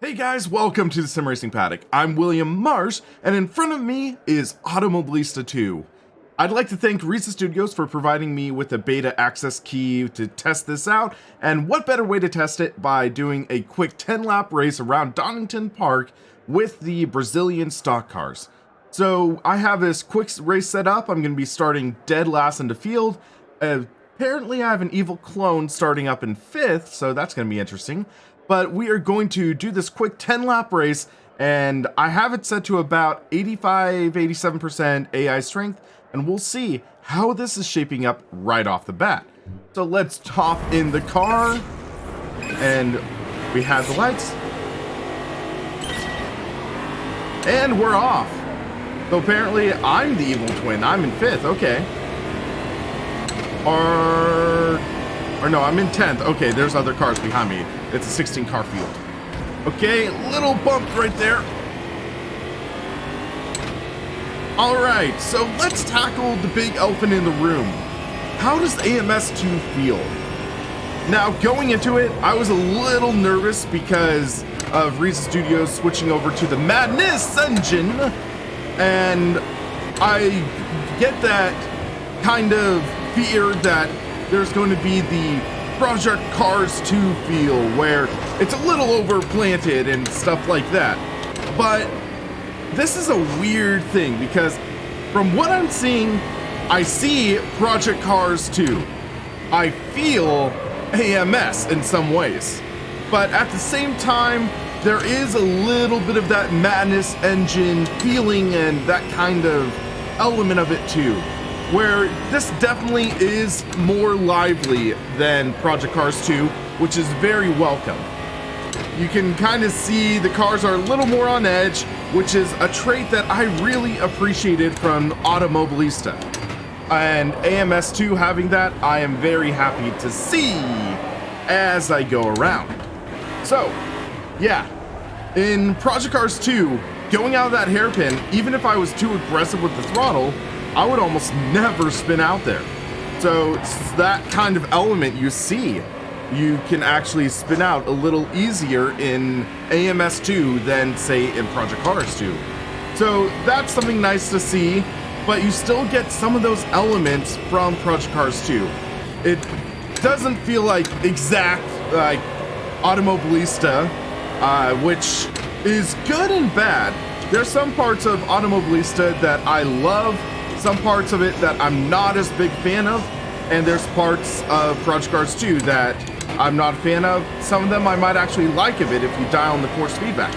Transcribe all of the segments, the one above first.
Hey guys, welcome to the Sim Racing Paddock. I'm William Marsh, and in front of me is Automobilista 2. I'd like to thank Reiza Studios for providing me with a beta access key to test this out, and what better way to test it by doing a quick 10-lap race around Donington Park with the Brazilian stock cars. So I have this quick race set up. I'm going to be starting dead last in the field. Apparently I have an evil clone starting up in 5th, so that's going to be interesting. But we are going to do this quick 10-lap race, and I have it set to about 85-87% AI strength, and we'll see how this is shaping up right off the bat. So let's hop in the car, and we have the lights, and we're off. So apparently I'm the evil twin. I'm in 5th. Okay. Or no, I'm in 10th. Okay, there's other cars behind me. It's a 16 car field. Okay, little bump right there. All right, so let's tackle the big elephant in the room. How does AMS2 feel? Now, going into it, I was a little nervous because of Reiza Studios switching over to the Madness engine, and I get that kind of fear that there's going to be the Project Cars 2 feel where it's a little overplanted and stuff like that. But this is a weird thing because from what I'm seeing, I see Project Cars 2. I feel AMS in some ways. But at the same time, there is a little bit of that Madness engine feeling and that kind of element of it too, where this definitely is more lively than Project Cars 2, which is very welcome. You can kind of see the cars are a little more on edge, which is a trait that I really appreciated from Automobilista. And AMS2 having that, I am very happy to see as I go around. So, yeah, in Project Cars 2, going out of that hairpin, even if I was too aggressive with the throttle, I would almost never spin out there. So it's that kind of element you see. You can actually spin out a little easier in AMS2 than, say, in Project Cars 2. So that's something nice to see, but you still get some of those elements from Project Cars 2. It doesn't feel like exact like Automobilista, which is good and bad. There's some parts of Automobilista that I love, some parts of it that I'm not as big fan of, and there's parts of Project Cars 2 that I'm not a fan of. Some of them I might actually like a bit if you dial in the force feedback.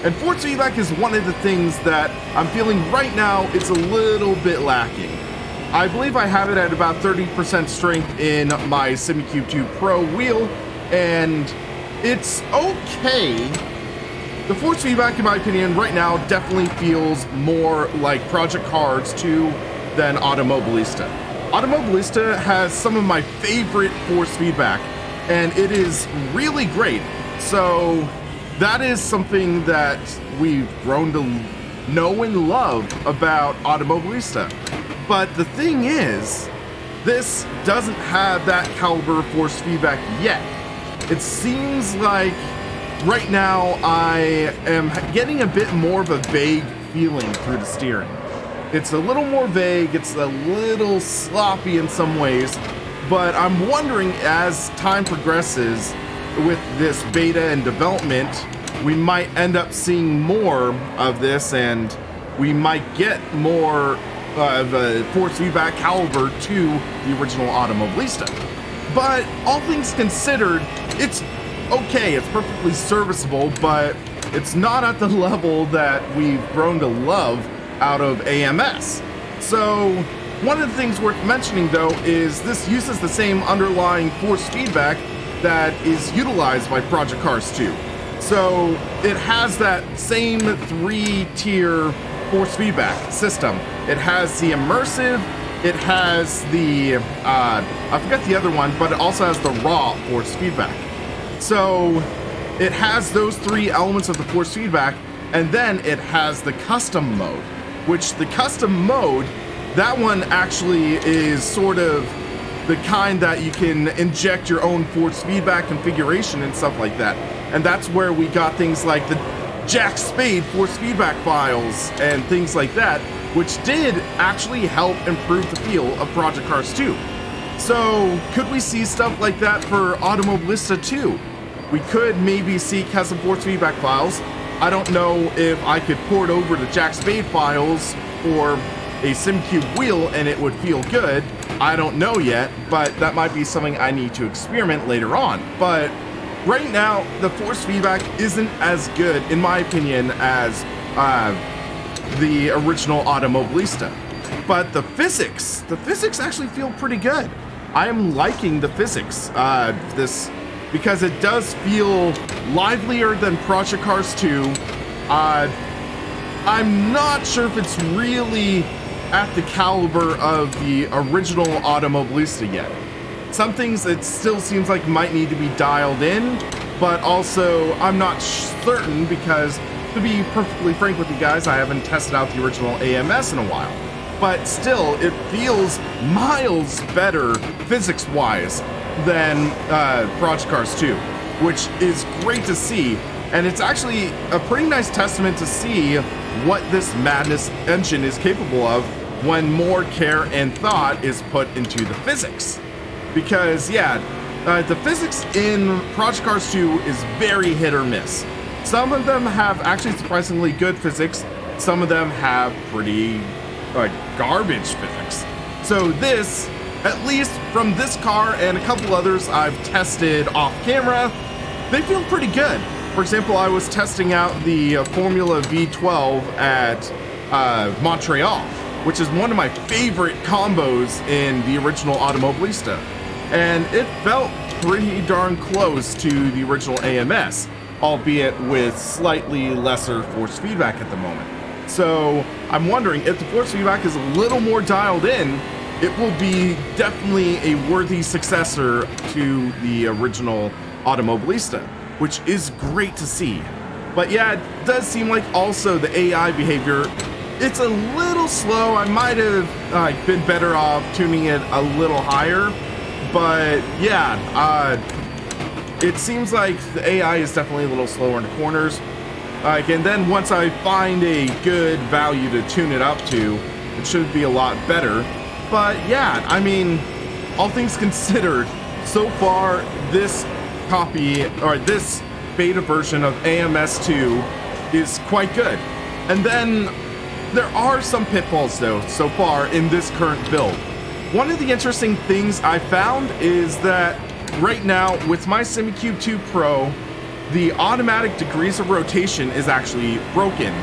And force feedback is one of the things that I'm feeling right now it's a little bit lacking. I believe I have it at about 30% strength in my SimiCube 2 Pro wheel, and it's okay. The force feedback, in my opinion, right now definitely feels more like Project Cars 2 than Automobilista. Automobilista has some of my favorite force feedback, and it is really great. So that is something that we've grown to know and love about Automobilista. But the thing is, this doesn't have that caliber of force feedback yet. It seems like right now I am getting a bit more of a vague feeling through the steering. It's a little more vague, it's a little sloppy in some ways, but I'm wondering as time progresses with this beta and development, we might end up seeing more of this and we might get more of a force feedback caliber to the original Automobilista. But all things considered, it's okay, it's perfectly serviceable, but it's not at the level that we've grown to love out of AMS. So one of the things worth mentioning though is this uses the same underlying force feedback that is utilized by Project Cars 2. So it has that same 3-tier force feedback system. It has the immersive, it has the, I forget the other one, but it also has the raw force feedback. So it has those 3 elements of the force feedback, and then it has the custom mode, which the custom mode, that one actually is sort of the kind that you can inject your own force feedback configuration and stuff like that. And that's where we got things like the Jack Spade force feedback files and things like that, which did actually help improve the feel of Project Cars 2. So could we see stuff like that for Automobilista 2? We could maybe see custom force feedback files. I don't know if I could port over the Jack Spade files or a SimCube wheel and it would feel good. I don't know yet, but that might be something I need to experiment later on. But right now, the force feedback isn't as good, in my opinion, as the original Automobilista. But the physics actually feel pretty good. I am liking the physics, because it does feel livelier than Project Cars 2. I'm not sure if it's really at the caliber of the original Automobilista yet. Some things it still seems like might need to be dialed in, but also I'm not certain because, to be perfectly frank with you guys, I haven't tested out the original AMS in a while. But still, it feels miles better physics-wise than Project Cars 2, which is great to see. And it's actually a pretty nice testament to see what this madness engine is capable of when more care and thought is put into the physics. Because, yeah, the physics in Project Cars 2 is very hit or miss. Some of them have actually surprisingly good physics. Some of them have pretty garbage physics. So this, at least from this car and a couple others I've tested off camera, they feel pretty good. For example, I was testing out the Formula V12 at Montreal, which is one of my favorite combos in the original Automobilista. And it felt pretty darn close to the original AMS, albeit with slightly lesser force feedback at the moment. So I'm wondering if the force feedback is a little more dialed in, it will be definitely a worthy successor to the original Automobilista, which is great to see. But yeah, it does seem like also the AI behavior, it's a little slow. I might have been better off tuning it a little higher. But yeah, it seems like the AI is definitely a little slower in the corners. And then once I find a good value to tune it up to, it should be a lot better. But yeah, I mean, all things considered, so far this copy, or this beta version of AMS2 is quite good. And then there are some pitfalls though, so far in this current build. One of the interesting things I found is that right now with my SimiCube 2 Pro, the automatic degrees of rotation is actually broken.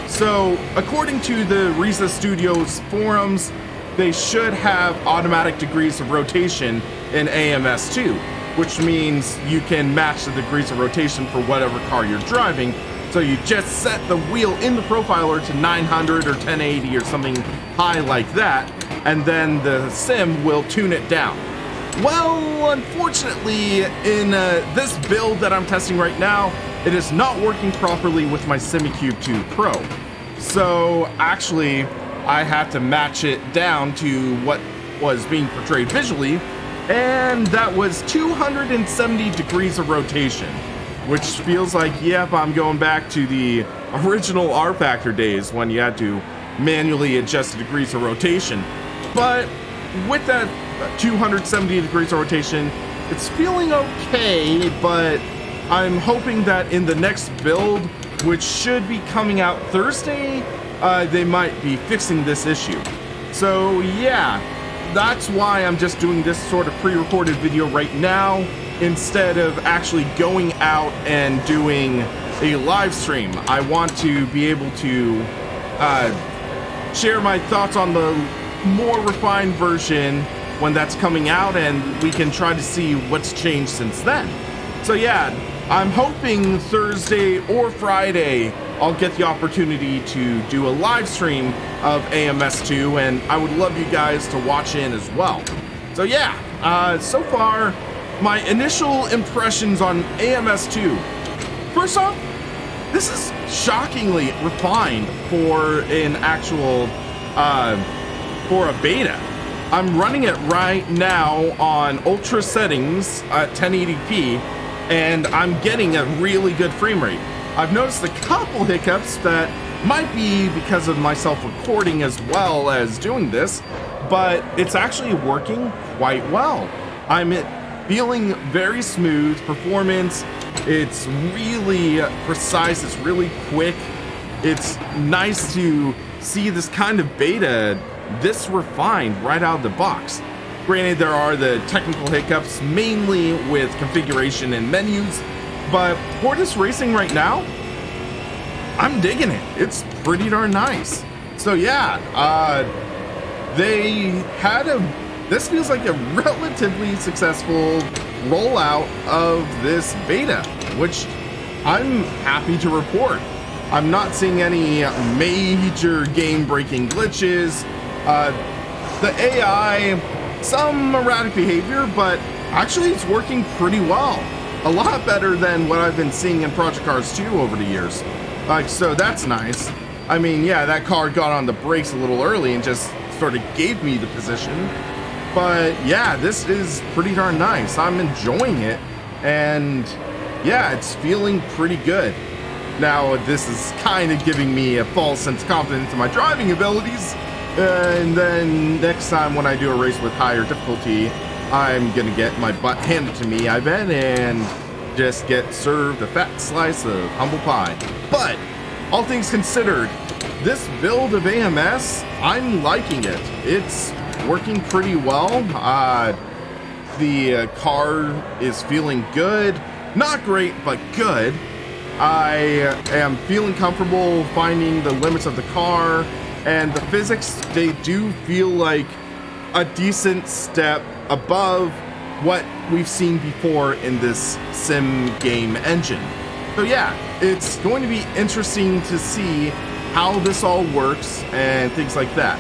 So according to the Reiza Studios forums, they should have automatic degrees of rotation in AMS2, which means you can match the degrees of rotation for whatever car you're driving. So you just set the wheel in the profiler to 900 or 1080 or something high like that, and then the sim will tune it down. Well, unfortunately, in this build that I'm testing right now, it is not working properly with my SimiCube 2 Pro. So actually, I have to match it down to what was being portrayed visually, and that was 270 degrees of rotation, which feels like, yep, I'm going back to the original R-Factor days when you had to manually adjust the degrees of rotation. But with that 270 degrees of rotation, it's feeling okay, but I'm hoping that in the next build, which should be coming out Thursday, they might be fixing this issue. So yeah, that's why I'm just doing this sort of pre-recorded video right now, instead of actually going out and doing a live stream. I want to be able to share my thoughts on the more refined version when that's coming out, and we can try to see what's changed since then. So yeah, I'm hoping Thursday or Friday I'll get the opportunity to do a live stream of AMS2, and I would love you guys to watch in as well. So yeah, so far, my initial impressions on AMS2. First off, this is shockingly refined for an actual, for a beta. I'm running it right now on ultra settings at 1080p, and I'm getting a really good frame rate. I've noticed a couple hiccups that might be because of myself recording as well as doing this, but it's actually working quite well. I'm feeling very smooth performance. It's really precise, it's really quick. It's nice to see this kind of beta this refined right out of the box. Granted, there are the technical hiccups, mainly with configuration and menus, but for this racing right now, I'm digging it. It's pretty darn nice. So yeah, this feels like a relatively successful rollout of this beta, which I'm happy to report. I'm not seeing any major game-breaking glitches. The AI, some erratic behavior, but actually it's working pretty well. A lot better than what I've been seeing in Project Cars 2 over the years. So that's nice. I mean, yeah, that car got on the brakes a little early and just sort of gave me the position. But yeah, this is pretty darn nice. I'm enjoying it. And yeah, it's feeling pretty good. Now, this is kind of giving me a false sense of confidence in my driving abilities. And then next time when I do a race with higher difficulty, I'm gonna get my butt handed to me, I bet, and just get served a fat slice of humble pie. But all things considered, this build of AMS, I'm liking it. It's working pretty well. The car is feeling good. Not great, but good. I am feeling comfortable finding the limits of the car, and the physics, they do feel like a decent step above what we've seen before in this sim game engine. So yeah, it's going to be interesting to see how this all works and things like that.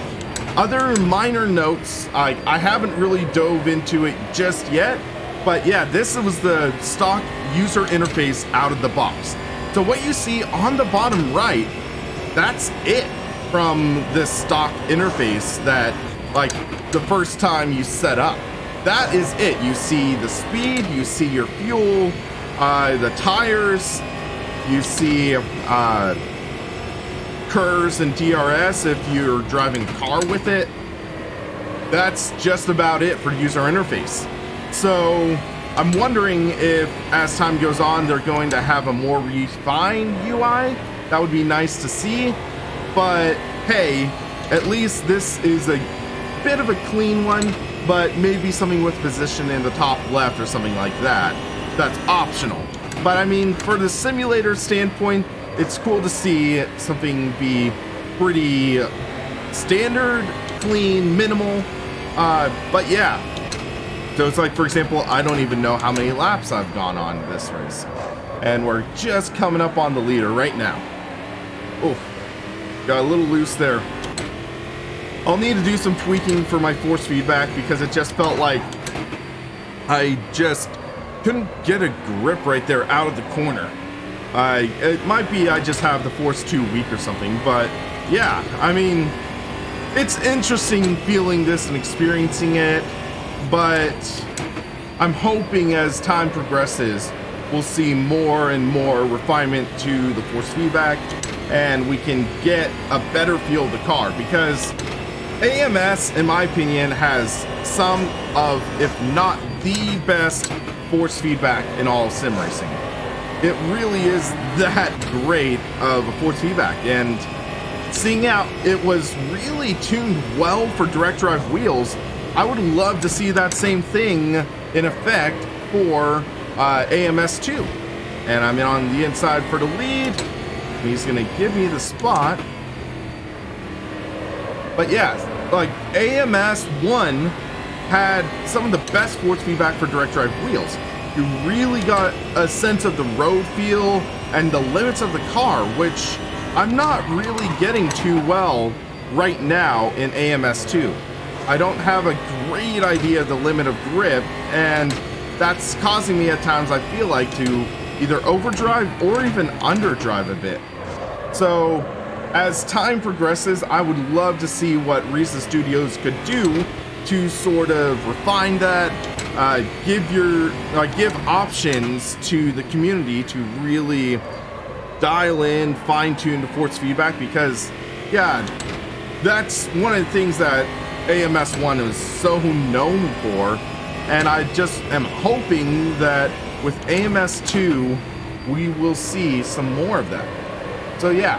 Other minor notes, I haven't really dove into it just yet, but yeah, this was the stock user interface out of the box. So what you see on the bottom right, that's it from this stock interface that, like, the first time you set up. That is it. You see the speed, you see your fuel, the tires, you see KERS and DRS if you're driving a car with it. That's just about it for user interface. So I'm wondering if, as time goes on, they're going to have a more refined UI. That would be nice to see. But hey, at least this is a bit of a clean one, but maybe something with position in the top left or something like that. That's optional. But I mean, for the simulator standpoint, it's cool to see something be pretty standard, clean, minimal. But yeah. So it's like, for example, I don't even know how many laps I've gone on this race. And we're just coming up on the leader right now. Oh, got a little loose there. I'll need to do some tweaking for my force feedback because it just felt like I just couldn't get a grip right there out of the corner. It might be I just have the force too weak or something, but yeah, I mean, it's interesting feeling this and experiencing it. But I'm hoping as time progresses, we'll see more and more refinement to the force feedback, and we can get a better feel of the car, because AMS, in my opinion, has some of, if not the best force feedback in all of sim racing. It really is that great of a force feedback, and seeing out it was really tuned well for direct drive wheels. I would love to see that same thing in effect for AMS2. And I'm in on the inside for the lead. He's gonna give me the spot. But yeah, like AMS1 had some of the best force feedback for direct drive wheels. You really got a sense of the road feel and the limits of the car, which I'm not really getting too well right now in AMS2. I don't have a great idea of the limit of grip, and that's causing me at times, I feel like, to either overdrive or even underdrive a bit. So as time progresses, I would love to see what Reiza Studios could do to sort of refine that, give options to the community to really dial in, fine-tune the force feedback, because yeah, that's one of the things that AMS1 is so known for, and I just am hoping that with AMS2 we will see some more of that. So yeah,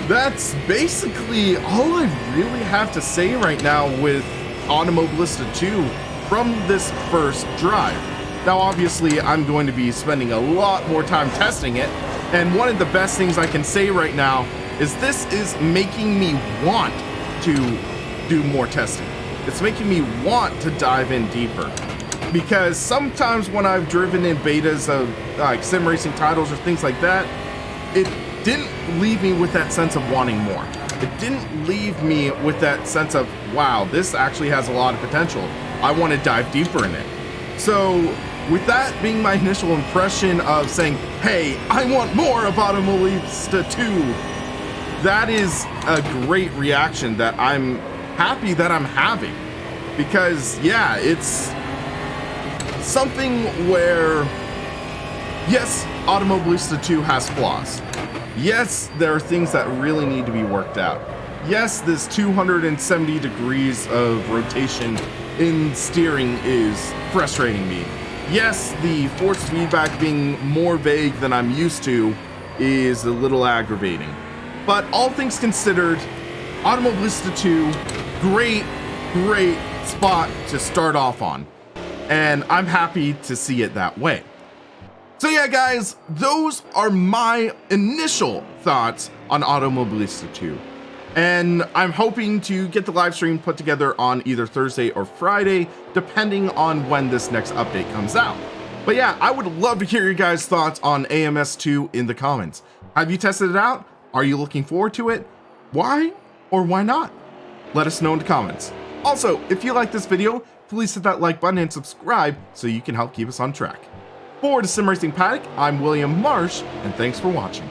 that's basically all I really have to say right now with Automobilista 2 from this first drive. Now obviously I'm going to be spending a lot more time testing it, and one of the best things I can say right now is this is making me want to do more testing. It's making me want to dive in deeper, because sometimes when I've driven in betas of like sim racing titles or things like that, it didn't leave me with that sense of wanting more. It didn't leave me with that sense of, wow, this actually has a lot of potential. I want to dive deeper in it. So with that being my initial impression of saying, hey, I want more of Automobilista 2, that is a great reaction that I'm happy that I'm having. Because yeah, it's something where, yes, Automobilista 2 has flaws. Yes, there are things that really need to be worked out. Yes, this 270 degrees of rotation in steering is frustrating me. Yes, the force feedback being more vague than I'm used to is a little aggravating. But all things considered, Automobilista 2, great spot to start off on. And I'm happy to see it that way. So yeah, guys, those are my initial thoughts on Automobilista 2. And I'm hoping to get the live stream put together on either Thursday or Friday, depending on when this next update comes out. But yeah, I would love to hear your guys' thoughts on AMS2 in the comments. Have you tested it out? Are you looking forward to it? Why or why not? Let us know in the comments. Also, if you like this video, please hit that like button and subscribe so you can help keep us on track. For the Sim Racing Paddock, I'm William Marsh, and thanks for watching.